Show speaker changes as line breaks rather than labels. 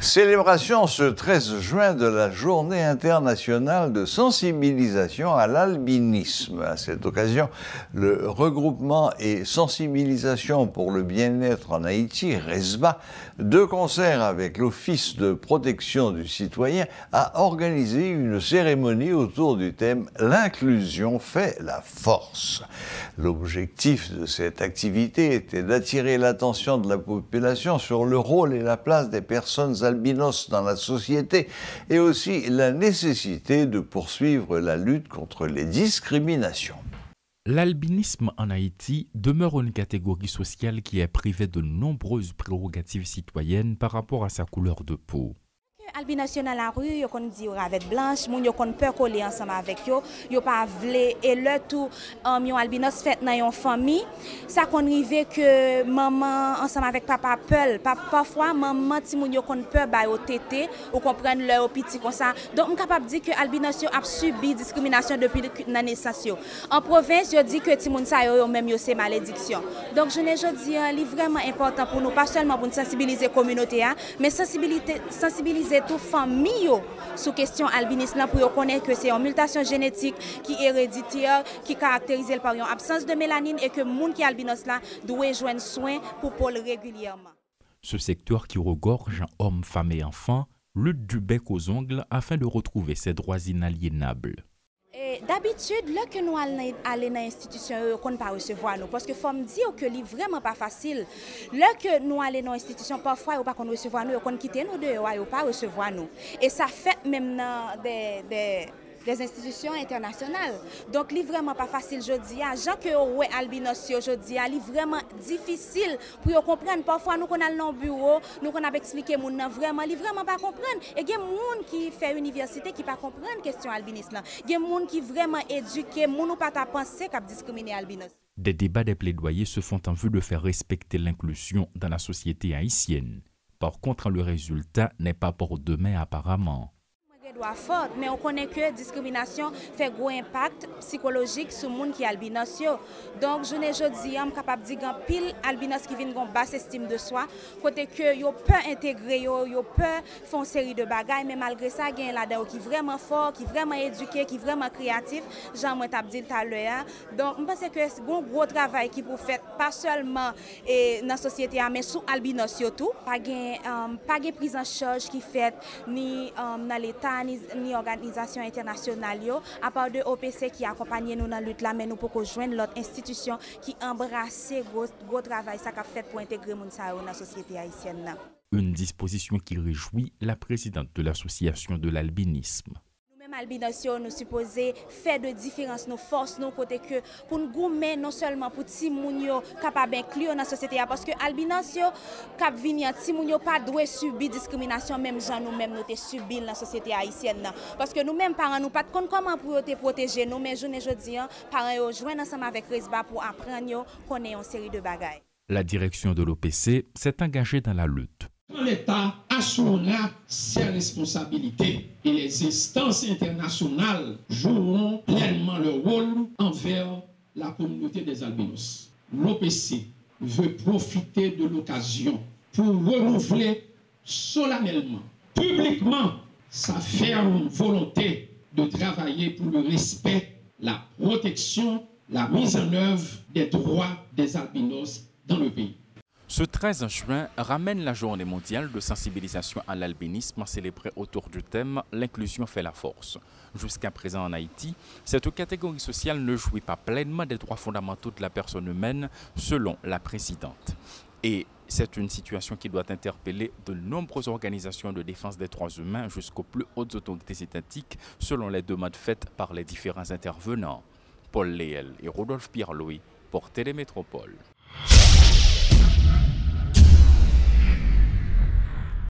Célébration ce 13 juin de la Journée internationale de sensibilisation à l'albinisme. À cette occasion, le regroupement et sensibilisation pour le bien-être en Haïti, RESBA, de concert avec l'Office de protection du citoyen, a organisé une cérémonie autour du thème « L'inclusion fait la force ». L'objectif de cette activité était d'attirer l'attention de la population sur le rôle et la place des personnes albinos dans la société et aussi la nécessité de poursuivre la lutte contre les discriminations.
L'albinisme en Haïti demeure une catégorie sociale qui est privée de nombreuses prérogatives citoyennes par rapport à sa couleur de peau.
Albinos dans la rue, yo kon di ravette blanche, moun yo kon peur coller ensemble avec yo, yo pas vle et le tout yon albinos fait dans yon famille, ça kon rive que maman ensemble avec papa peur, parfois maman ti moun yo kon peur ba yo tété ou comprendre leur petit comme ça. Donc on capable dire que albinos yo a subi discrimination depuis la naissance yo. En province, yo dit que ti moun sa yo même yo c'est malédiction. Donc je dis li vraiment important pour nous pas seulement pour sensibiliser communauté mais sensibiliser toute famille sous question albinisme pour connaître que c'est une mutation génétique qui est héréditaire qui caractérise par une absence de mélanine et que moun qui albinos là doit joindre soin pour Paul régulièrement.
Ce secteur qui regorge hommes, femmes et enfants lutte du bec aux ongles afin de retrouver ses droits inaliénables.
D'habitude, là que nous allons dans l'institution, on ne pas recevoir nous. Parce que faut me dire que c'est vraiment pas facile. Là que nous allons dans l'institution, parfois, on ne pas recevoir nous, on quitte nous dehors, on ne pas recevoir nous. Et ça fait même dans des institutions internationales. Donc, c'est vraiment pas facile, je dis. Gens que ouais albinos, je dis, c'est vraiment difficile pour comprendre. Parfois, nous allons dans le bureau, nous allons expliquer moun vraiment, c'est vraiment pas comprendre. Et il y a des gens qui font université qui pas comprendre la question albinisme. Il y a des gens qui vraiment éduqués, moun ou pas ta penser qu'à discriminer albinos.
Des débats des plaidoyers se font en vue de faire respecter l'inclusion dans la société haïtienne. Par contre, le résultat n'est pas pour demain apparemment.
Mais on connaît que la discrimination fait gros impact psychologique sur les gens qui sont albinos. Donc, je dis, je suis capable de dire que pile albinos qui viennent avec basse estime de soi, côté que yo peut intégrer, yo peut faire une série de bagages, mais malgré ça, il y a là-dedans qui est vraiment fort, qui est vraiment éduqué, qui est vraiment créatif, j'en ai dit tout à l'heure. Donc, je pense que c'est un gros travail qui peut faire, pas seulement dans la société, mais sur albinos surtout. Pas de prise en charge qui fait ni dans l'État, ni organisation internationale à part de OPC qui accompagne nous dans la lutte là, mais nous pouvons joindre l'autre institution qui embrasse gros travail ça qu'a fait pour intégrer moun sa dans la société haïtienne.
Une disposition qui réjouit la présidente de l'association de l'albinisme.
Albinos nous supposons faire de différence nos forces nos côté que pour nous gommer non seulement pour ti moun yo capable inclure dans la société parce que albinos yo cap venir ti moun yo pas doit subir discrimination même gens nous même nous te subir dans la société haïtienne parce que nous même parents nous pas comment pour te protéger nous mais jodi parents yo joindre ensemble avec RESBA pour apprendre yo connaître une série de bagages.
La direction de l'OPC s'est engagée dans la lutte.
L'État assumera ses responsabilités et les instances internationales joueront pleinement leur rôle envers la communauté des albinos. L'OPC veut profiter de l'occasion pour renouveler solennellement, publiquement, sa ferme volonté de travailler pour le respect, la protection, la mise en œuvre des droits des albinos dans le pays.
Ce 13 juin ramène la journée mondiale de sensibilisation à l'albinisme célébrée autour du thème « L'inclusion fait la force ». Jusqu'à présent en Haïti, cette catégorie sociale ne jouit pas pleinement des droits fondamentaux de la personne humaine selon la présidente. Et c'est une situation qui doit interpeller de nombreuses organisations de défense des droits humains jusqu'aux plus hautes autorités étatiques selon les demandes faites par les différents intervenants. Paul Léel et Rodolphe Pierre-Louis pour Télémétropole.